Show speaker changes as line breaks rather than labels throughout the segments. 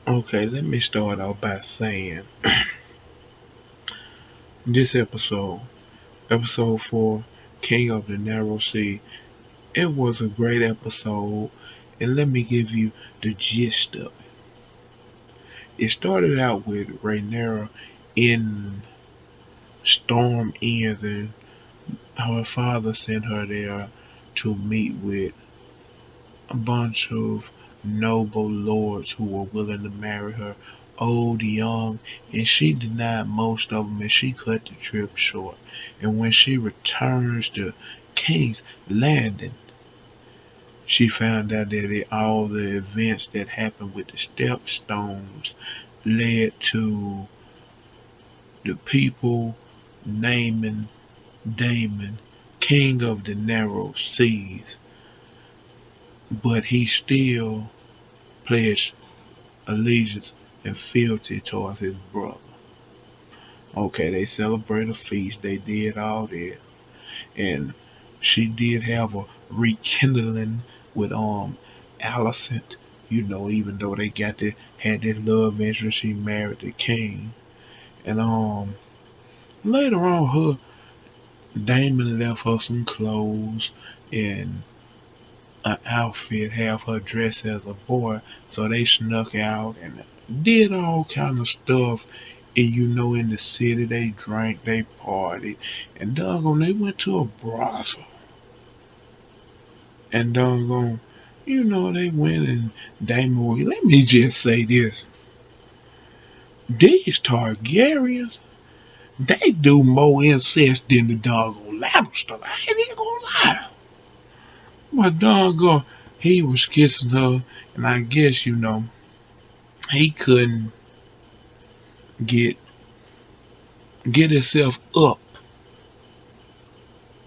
Okay, let me start off by saying this episode 4, King of the Narrow Sea, it was a great episode, and let me give you the gist of it. It started out with Rhaenyra in Storm Ends, and her father sent her there to meet with a bunch of noble lords who were willing to marry her, old, young, and she denied most of them and she cut the trip short. And when she returns to King's Landing, she found out that all the events that happened with the stepstones led to the people naming Damon King of the Narrow Seas, but he still pledged allegiance and fealty towards his brother. Okay, they celebrated a feast, they did all that, and she did have a rekindling with Alicent, even though they had this love interest, she married the king. And later on her Damon left her some clothes and an outfit, have her dressed as a boy, so they snuck out and did all kind of stuff. And in the city, they drank, they partied, and doggone, they went to a brothel. And doggone, they went and Damon. Let me just say this: these Targaryens, they do more incest than the doggone Lannister. I ain't even gonna lie. But doggone, he was kissing her, and I guess he couldn't get get himself up.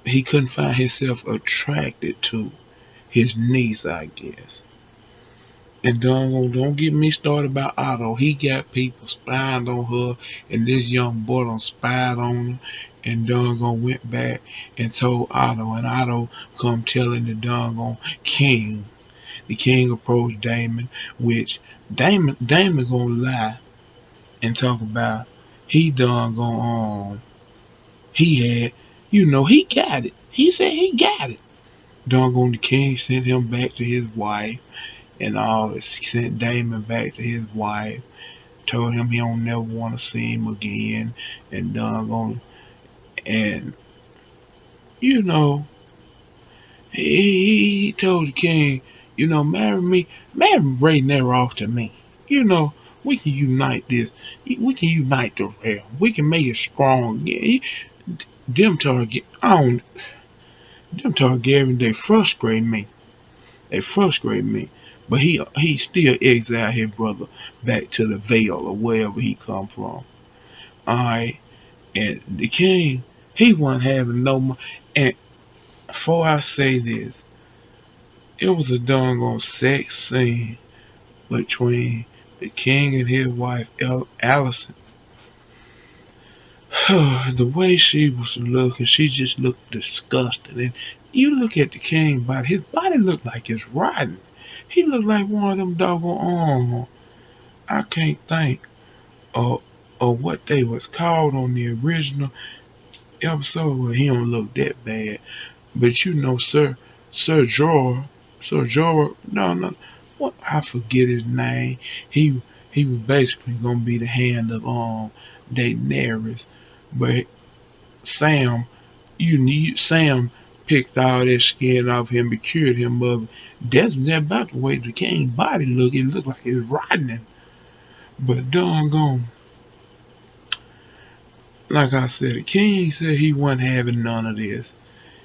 He couldn't find himself attracted to his niece, I guess. And don't get me started about Otto. He got people spying on her, and this young boy done spied on her, and doggone went back and told Otto, and Otto come telling the doggone king. The king approached Damon, which Damon gonna lie and talk about he done gone on. He had, he got it. He said he got it. Doggone the king sent him back to his wife and all. Sent Damon back to his wife. Told him he don't never want to see him again. And doggone, and you know, he told the king, marry me, marry Rhaenyra off to me. You know, we can unite this. We can unite the realm. We can make it strong. Yeah, them Target, I don't, them Targaryen, they frustrate me. They frustrate me. But he still exiled his brother back to the Vale or wherever he come from. Alright. And the king, he wasn't having no more. And before I say this, it was a doggone sex scene between the king and his wife, Allison. The way she was looking, she just looked disgusting. And you look at the king body, his body looked like it's rotten. He looked like one of them doggone I can't think of what they was called on the original episode where he don't look that bad. But Sir Jorah, no, what I forget his name. He was basically gonna be the hand of Daenerys, but Sam, Sam picked all that skin off him and cured him of it. That's not about the way the king's body look. It looked like it's rotting. But doggone, like I said, the king said he wasn't having none of this.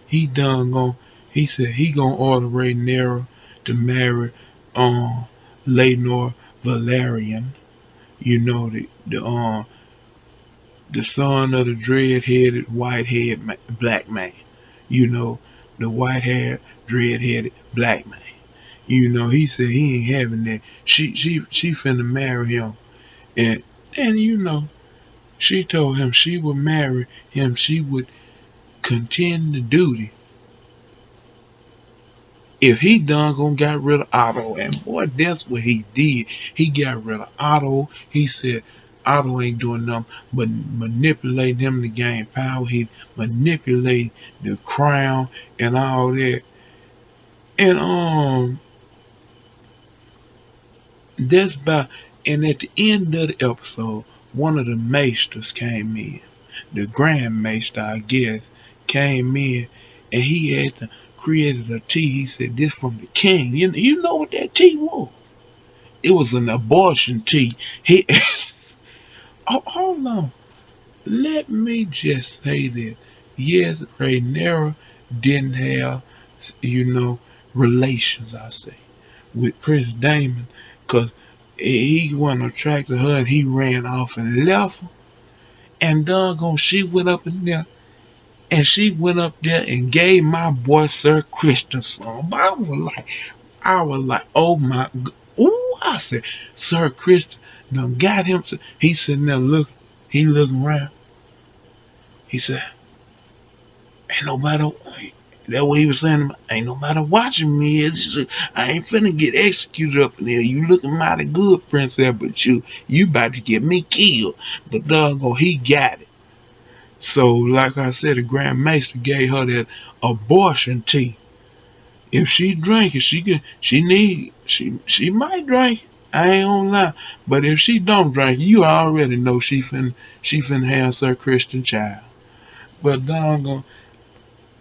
He done gon' he said he gonna order Rhaenyra to marry um Laenor Valerian. The son of the dread-headed, white-headed black man. You know, the white-haired, dread-headed black man. He said he ain't having that. She finna marry him, and and she told him she would marry him. She would continue the duty if he done gonna got rid of Otto, and boy, that's what he did. He got rid of Otto. He said Otto ain't doing nothing but manipulating him to gain power. He manipulate the crown and all that. And that's about. And at the end of the episode, one of the maesters came in, the Grand Maester, I guess, came in, and he had created a tea. He said, "This from the king." You know what that tea was? It was an abortion tea. He, oh, hold on. Let me just say this. Yes, Rhaenyra didn't have, you know, relations, I say, with Prince Damon, because he wasn't attracted to her and he ran off and left her. And doggone, she went up in there and she went up there and gave my boy Sir Christian some. I was like, oh my, ooh, I said, Sir Christian done got him. He sitting there look, he looking around. He said, ain't nobody, that what he was saying, ain't nobody watching me. I ain't finna get executed up in there. You looking mighty good, princess, but you about to get me killed. But doggone, he got it. So, like I said, the Grand Maester gave her that abortion tea. If she drink it, she might drink it. I ain't gonna lie. But if she don't drink it, you already know she finna have Sir Christian child. But doggone,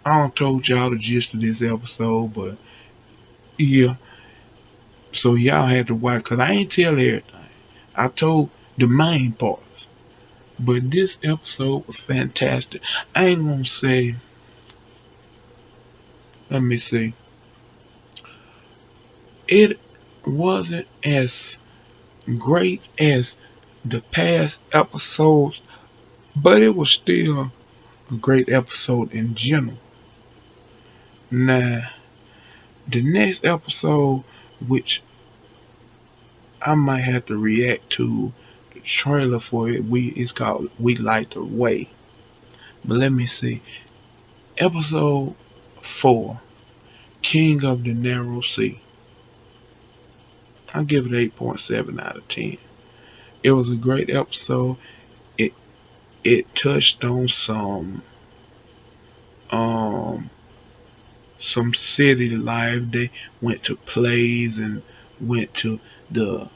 I don't told y'all the gist of this episode, but yeah. So y'all had to watch, cause I ain't tell everything. I told the main parts. But this episode was fantastic. I ain't gonna say, let me see. It wasn't as great as the past episodes, but it was still a great episode in general. Now, the next episode, which I might have to react to the trailer for it, it's called We Light the Way. But let me see. Episode 4, King of the Narrow Sea. I'll give it 8.7 out of 10. It was a great episode. It it touched on um some city life. They went to plays and went to the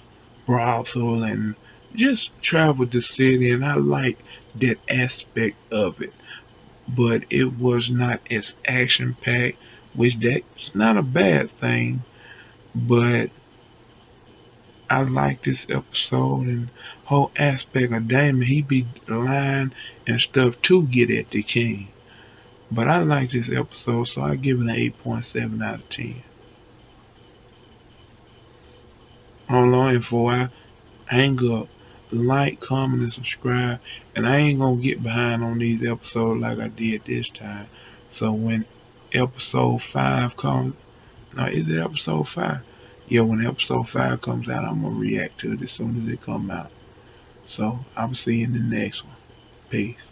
brothel and just traveled the city, and I like that aspect of it. But it was not as action packed, which that's not a bad thing. But I like this episode and whole aspect of Damon. He be lying and stuff to get at the king. But I like this episode, so I give it an 8.7 out of 10. Hold on, and before I hang up, like, comment, and subscribe. And I ain't gonna get behind on these episodes like I did this time. So when episode 5 comes, no, is it episode 5? Yeah, when episode 5 comes out, I'm gonna react to it as soon as it come out. So I'll see you in the next one. Peace.